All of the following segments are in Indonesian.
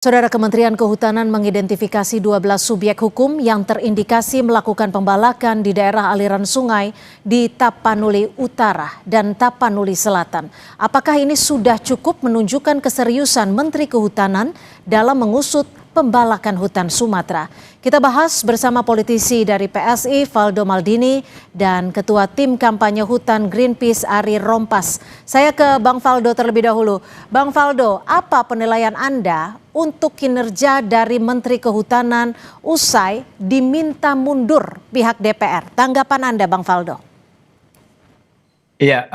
Saudara, Kementerian Kehutanan mengidentifikasi 12 subyek hukum yang terindikasi melakukan pembalakan di daerah aliran sungai di Tapanuli Utara dan Tapanuli Selatan. Apakah ini sudah cukup menunjukkan keseriusan Menteri Kehutanan dalam mengusut pembalakan hutan Sumatera? Kita bahas bersama politisi dari PSI Valdo Maldini dan Ketua Tim Kampanye Hutan Greenpeace Ari Rompas. Saya ke Bang Valdo terlebih dahulu. Bang Valdo, apa penilaian Anda untuk kinerja dari Menteri Kehutanan usai diminta mundur pihak DPR? Tanggapan Anda, Bang Valdo? Iya,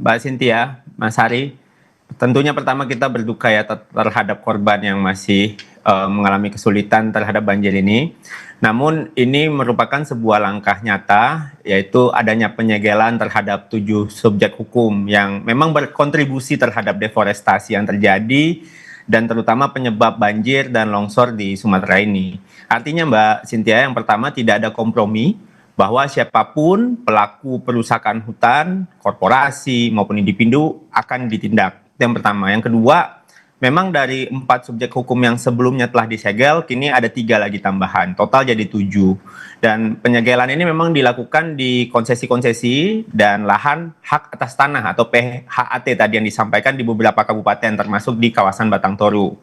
Mbak Cynthia, Mas Hari, tentunya pertama kita berduka ya terhadap korban yang masih mengalami kesulitan terhadap banjir ini. Namun ini merupakan sebuah langkah nyata, yaitu adanya penyegelan terhadap 7 subjek hukum yang memang berkontribusi terhadap deforestasi yang terjadi dan terutama penyebab banjir dan longsor di Sumatera ini. Artinya Mbak Cynthia, yang pertama tidak ada kompromi bahwa siapapun pelaku perusakan hutan, korporasi maupun individu akan ditindak. Itu yang pertama. Yang kedua, memang dari 4 subjek hukum yang sebelumnya telah disegel, kini ada 3 lagi tambahan, total jadi 7. Dan penyegelan ini memang dilakukan di konsesi-konsesi dan lahan hak atas tanah atau PHAT tadi yang disampaikan di beberapa kabupaten termasuk di kawasan Batang Toru.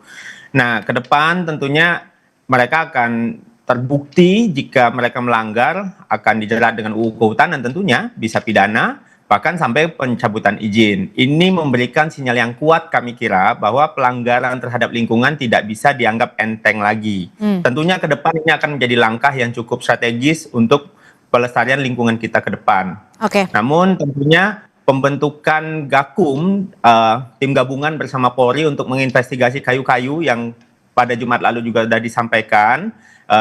Nah, ke depan tentunya mereka akan terbukti jika mereka melanggar akan dijerat dengan UU Kehutanan tentunya bisa pidana bahkan sampai pencabutan izin. Ini memberikan sinyal yang kuat kami kira bahwa pelanggaran terhadap lingkungan tidak bisa dianggap enteng lagi. Tentunya ke depan ini akan menjadi langkah yang cukup strategis untuk pelestarian lingkungan kita ke depan. Namun tentunya pembentukan Gakum, tim gabungan bersama Polri untuk menginvestigasi kayu-kayu yang pada Jumat lalu juga sudah disampaikan,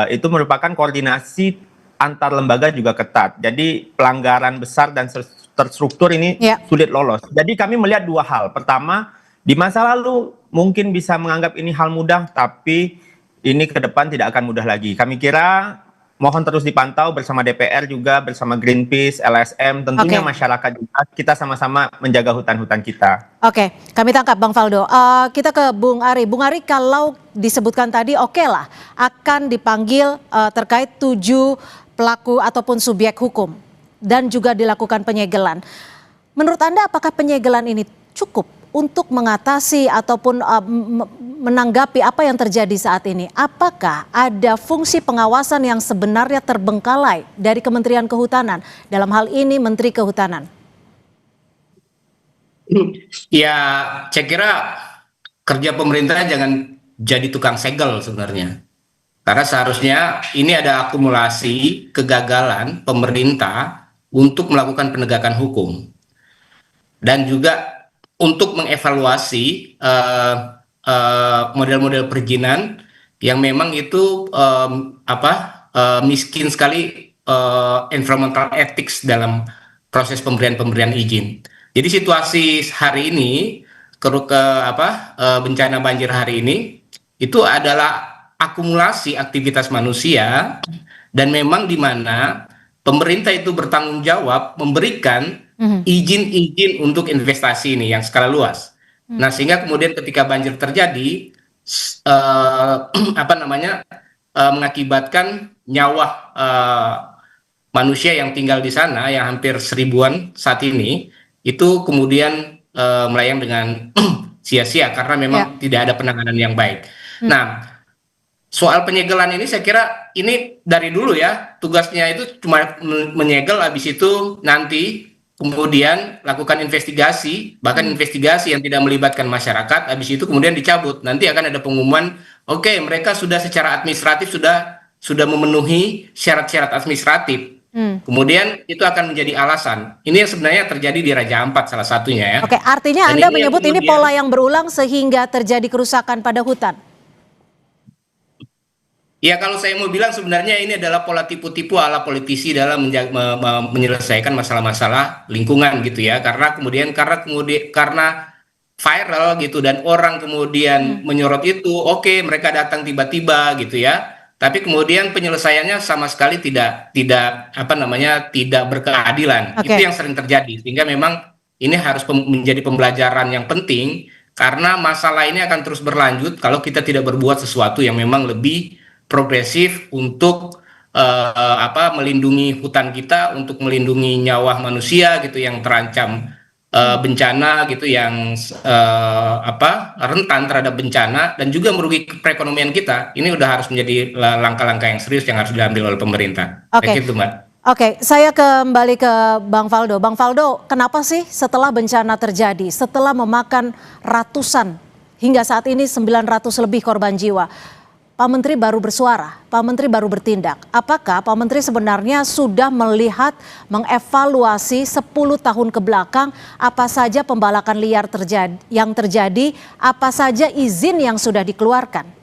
itu merupakan koordinasi antar lembaga juga ketat. Jadi pelanggaran besar dan terstruktur ini sulit lolos. Jadi kami melihat 2 hal. Pertama, di masa lalu mungkin bisa menganggap ini hal mudah, tapi ini ke depan tidak akan mudah lagi. Kami kira mohon terus dipantau bersama DPR juga, bersama Greenpeace, LSM, tentunya masyarakat juga. Kita sama-sama menjaga hutan-hutan kita. Oke, kami tangkap Bang Valdo. Kita ke Bung Ari. Bung Ari, kalau disebutkan tadi lah akan dipanggil terkait 7 pelaku ataupun subyek hukum dan juga dilakukan penyegelan. Menurut Anda apakah penyegelan ini cukup untuk mengatasi ataupun menanggapi apa yang terjadi saat ini? Apakah ada fungsi pengawasan yang sebenarnya terbengkalai dari Kementerian Kehutanan, dalam hal ini Menteri Kehutanan? Ya, saya kira kerja pemerintah jangan jadi tukang segel sebenarnya. Karena seharusnya ini ada akumulasi kegagalan pemerintah untuk melakukan penegakan hukum dan juga untuk mengevaluasi model-model perizinan yang memang itu miskin sekali environmental ethics dalam proses pemberian izin. Jadi situasi hari ini bencana banjir hari ini itu adalah akumulasi aktivitas manusia dan memang di mana pemerintah itu bertanggung jawab memberikan izin-izin untuk investasi ini yang skala luas. Nah, sehingga kemudian ketika banjir terjadi, mengakibatkan nyawa manusia yang tinggal di sana yang hampir 1000-an saat ini, itu kemudian melayang dengan sia-sia karena memang tidak ada penanganan yang baik. Nah, soal penyegelan ini saya kira ini dari dulu ya, tugasnya itu cuma menyegel, habis itu nanti kemudian lakukan investigasi, bahkan investigasi yang tidak melibatkan masyarakat, habis itu kemudian dicabut. Nanti akan ada pengumuman, oke, mereka sudah secara administratif sudah memenuhi syarat-syarat administratif. Kemudian itu akan menjadi alasan. Ini yang sebenarnya terjadi di Raja Ampat salah satunya ya. Oke, artinya Anda menyebut ini pola yang berulang sehingga terjadi kerusakan pada hutan. Ya, kalau saya mau bilang sebenarnya ini adalah pola tipu-tipu ala politisi dalam menyelesaikan masalah-masalah lingkungan gitu ya. Karena viral gitu dan orang kemudian menyorot itu, oke, mereka datang tiba-tiba gitu ya. Tapi kemudian penyelesaiannya sama sekali tidak berkeadilan. Itu yang sering terjadi. Sehingga memang ini harus menjadi pembelajaran yang penting karena masalah ini akan terus berlanjut kalau kita tidak berbuat sesuatu yang memang lebih progresif untuk melindungi hutan kita, untuk melindungi nyawa manusia gitu yang terancam bencana gitu, yang rentan terhadap bencana dan juga merugi perekonomian kita. Ini udah harus menjadi langkah-langkah yang serius yang harus diambil oleh pemerintah. Oke. Begitu, Mbak. Oke, saya kembali ke Bang Faldo. Bang Faldo, kenapa sih setelah bencana terjadi, setelah memakan ratusan, hingga saat ini 900 lebih korban jiwa, Pak Menteri baru bersuara, Pak Menteri baru bertindak. Apakah Pak Menteri sebenarnya sudah melihat, mengevaluasi 10 tahun ke belakang apa saja pembalakan liar yang terjadi, apa saja izin yang sudah dikeluarkan?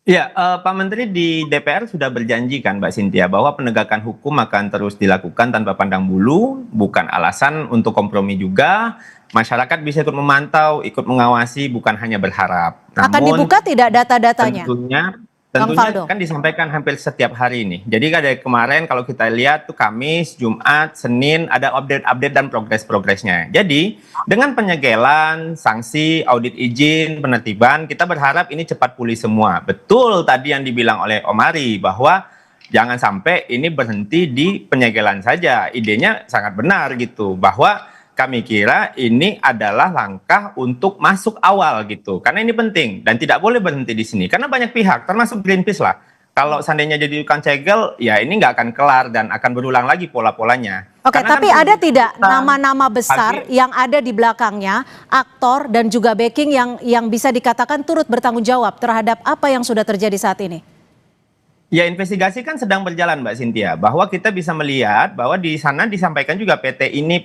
Ya, Pak Menteri di DPR sudah berjanji kan Mbak Cynthia bahwa penegakan hukum akan terus dilakukan tanpa pandang bulu, bukan alasan untuk kompromi juga. Masyarakat bisa ikut memantau, ikut mengawasi, bukan hanya berharap. Akan dibuka tidak data-datanya? Tentunya kan disampaikan hampir setiap hari ini. Jadi dari kemarin kalau kita lihat tuh Kamis, Jumat, Senin ada update-update dan progres-progresnya. Jadi dengan penyegelan, sanksi, audit izin, penertiban, kita berharap ini cepat pulih semua. Betul tadi yang dibilang oleh Om Ari bahwa jangan sampai ini berhenti di penyegelan saja. Idenya sangat benar gitu, bahwa kami kira ini adalah langkah untuk masuk awal gitu. Karena ini penting dan tidak boleh berhenti di sini. Karena banyak pihak, termasuk Greenpeace lah. Kalau seandainya jadi tukang segel, ya ini nggak akan kelar dan akan berulang lagi pola-polanya. Oke, tapi kan ada tidak nama-nama besar yang ada di belakangnya, aktor dan juga backing yang bisa dikatakan turut bertanggung jawab terhadap apa yang sudah terjadi saat ini? Ya, investigasi kan sedang berjalan Mbak Cynthia, bahwa kita bisa melihat bahwa di sana disampaikan juga PT ini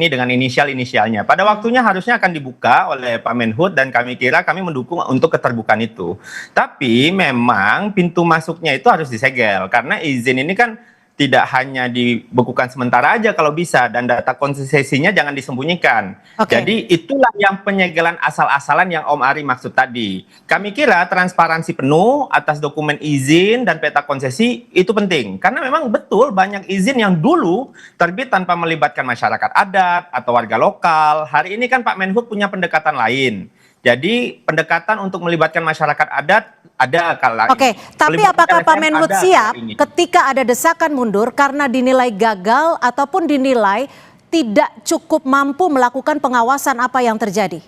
dengan inisial-inisialnya. Pada waktunya harusnya akan dibuka oleh Pak Menhub dan kami kira kami mendukung untuk keterbukaan itu. Tapi memang pintu masuknya itu harus disegel, karena izin ini kan tidak hanya dibekukan sementara aja kalau bisa, dan data konsesinya jangan disembunyikan. Jadi itulah yang penyegelan asal-asalan yang Om Ari maksud tadi. Kami kira transparansi penuh atas dokumen izin dan peta konsesi itu penting. Karena memang betul banyak izin yang dulu terbit tanpa melibatkan masyarakat adat atau warga lokal. Hari ini kan Pak Menhub punya pendekatan lain. Jadi pendekatan untuk melibatkan masyarakat adat ada kalau. Oke, tapi apakah Pak Menhub siap ketika ada desakan mundur karena dinilai gagal ataupun dinilai tidak cukup mampu melakukan pengawasan apa yang terjadi?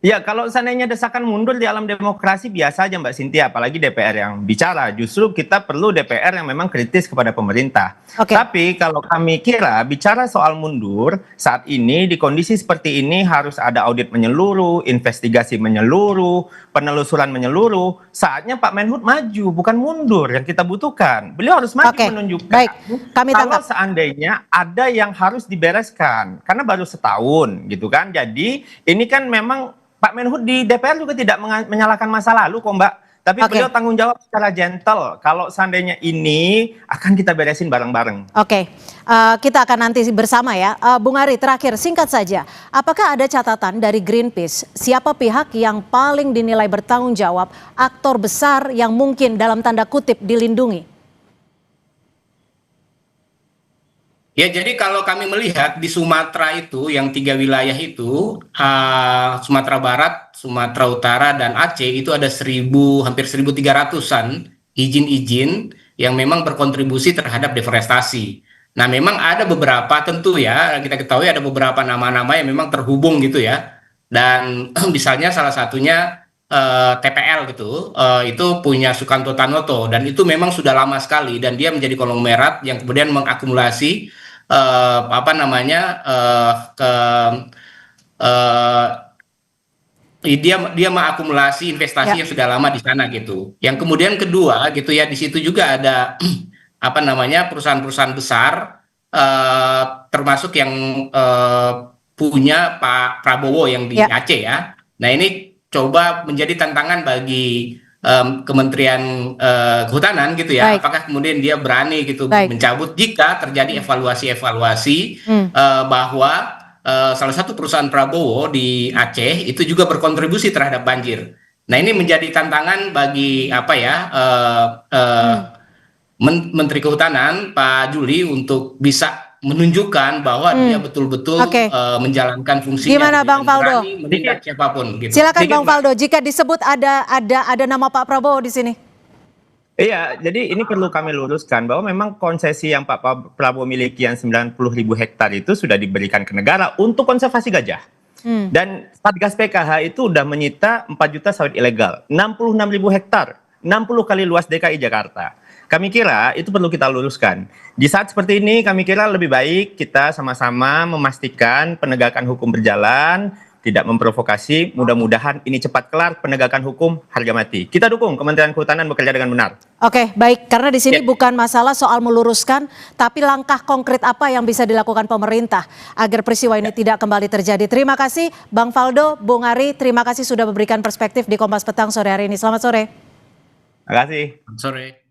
Ya, kalau seandainya desakan mundur di alam demokrasi biasa aja Mbak Cynthia, apalagi DPR yang bicara. Justru kita perlu DPR yang memang kritis kepada pemerintah. Tapi kalau kami kira bicara soal mundur, saat ini di kondisi seperti ini harus ada audit menyeluruh, investigasi menyeluruh, penelusuran menyeluruh. Saatnya Pak Menhub maju, bukan mundur yang kita butuhkan. Beliau harus maju menunjukkan. Baik, kami tangkap. Kalau seandainya ada yang harus dibereskan, karena baru setahun gitu kan. Jadi ini kan memang Pak Menhub di DPR juga tidak menyalahkan masa lalu kok Mbak. Tapi beliau tanggung jawab secara gentle. Kalau seandainya ini akan kita beresin bareng-bareng. Kita akan nanti bersama ya. Bung Ari, terakhir singkat saja. Apakah ada catatan dari Greenpeace? Siapa pihak yang paling dinilai bertanggung jawab, aktor besar yang mungkin dalam tanda kutip dilindungi? Ya, jadi kalau kami melihat di Sumatera itu, yang 3 wilayah itu, Sumatera Barat, Sumatera Utara, dan Aceh, itu ada hampir 1.300-an izin-izin yang memang berkontribusi terhadap deforestasi. Nah, memang ada beberapa, tentu ya, kita ketahui ada beberapa nama-nama yang memang terhubung gitu ya. Dan misalnya salah satunya TPL gitu, itu punya Sukanto Tanoto, dan itu memang sudah lama sekali, dan dia menjadi konglomerat yang kemudian mengakumulasi dia mengakumulasi investasi yang sudah lama di sana gitu. Yang kemudian kedua gitu ya, di situ juga ada perusahaan-perusahaan besar, termasuk yang punya Pak Prabowo yang di Aceh ya. Nah, ini coba menjadi tantangan bagi Kementerian Kehutanan gitu ya. Apakah kemudian dia berani gitu mencabut jika terjadi evaluasi bahwa salah satu perusahaan Prabowo di Aceh itu juga berkontribusi terhadap banjir. Nah, ini menjadi tantangan bagi Menteri Kehutanan Pak Juli untuk bisa menunjukkan bahwa dia betul-betul menjalankan fungsinya. Gimana Bang Faldo? Berani menindak siapapun. Gitu. Silakan Bang Faldo, jika disebut ada nama Pak Prabowo di sini. Iya, jadi ini perlu kami luruskan bahwa memang konsesi yang Pak Prabowo miliki yang 90.000 hektar itu sudah diberikan ke negara untuk konservasi gajah. Dan Satgas PKH itu sudah menyita 4 juta sawit ilegal, 66.000 hektar, 60 kali luas DKI Jakarta. Kami kira itu perlu kita luruskan. Di saat seperti ini kami kira lebih baik kita sama-sama memastikan penegakan hukum berjalan, tidak memprovokasi, mudah-mudahan ini cepat kelar, penegakan hukum harga mati. Kita dukung Kementerian Kehutanan bekerja dengan benar. Oke, baik. Karena di sini bukan masalah soal meluruskan, tapi langkah konkret apa yang bisa dilakukan pemerintah agar peristiwa ini tidak kembali terjadi. Terima kasih Bang Faldo, Bung Ari, terima kasih sudah memberikan perspektif di Kompas Petang sore hari ini. Selamat sore. Terima kasih. Sore.